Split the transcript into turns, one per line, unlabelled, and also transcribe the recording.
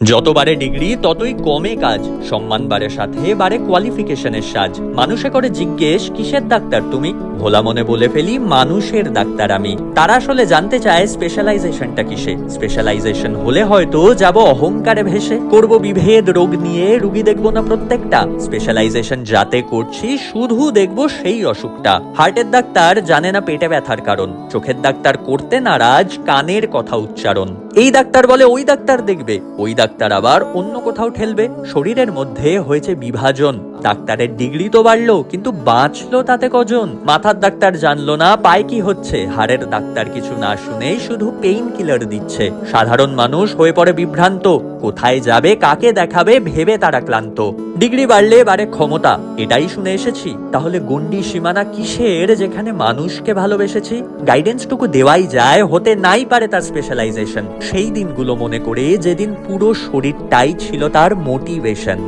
যত বাড়ে ডিগ্রি ততই কমে কাজ, সম্মান বাড়ে সাথে বাড়ে কোয়ালিফিকেশনের সাজ। মানুষে করে জিজ্ঞেস কিসের ডাক্তার তুমি, ভোলা মনে বলে ফেলি মানুষের ডাক্তার আমি। তারা আসলে জানতে চায় স্পেশালাইজেশনটা কিসে। স্পেশালাইজেশন হলে হয়তো যাব অহংকারে ভেসে, করব বিভেদ রোগ নিয়ে, রুগী দেখবো না প্রত্যেকটা। স্পেশালাইজেশন যাতে করছি শুধু দেখবো সেই অসুখটা। হার্টের ডাক্তার জানে না পেটে ব্যথার কারণ, চোখের ডাক্তার করতে নারাজ কানের কথা উচ্চারণ। এই ডাক্তার বলে ওই ডাক্তার দেখবে, ওই ডাক্তার আবার অন্য কোথাও ঠেলবে। শরীরের মধ্যে হয়েছে বিভাজন, ডাক্তারের ডিগ্রি তো বাড়লো কিন্তু বাঁচলো তাতে কজন। মাথার ডাক্তার জানলো না পায় কি হচ্ছে, হাড়ের ডাক্তার কিছু না শুনেই শুধু পেইন কিলার দিচ্ছে। সাধারণ মানুষ হয়ে পড়ে বিভ্রান্ত, কোথায় যাবে কাকে দেখাবে ভেবে তারা ক্লান্ত। ডিগ্রি বাড়লে বাড়ে ক্ষমতা, এটাই শুনে এসেছি, তাহলে গন্ডি সীমানা কিসের যেখানে মানুষকে ভালোবেসেছি। গাইডেন্সটুকু দেওয়াই যায়, হতে নাই পারে তার স্পেশালাইজেশন। সেই দিনগুলো মনে করে যেদিন পুরো শরীরটাই ছিল তার মোটিভেশন।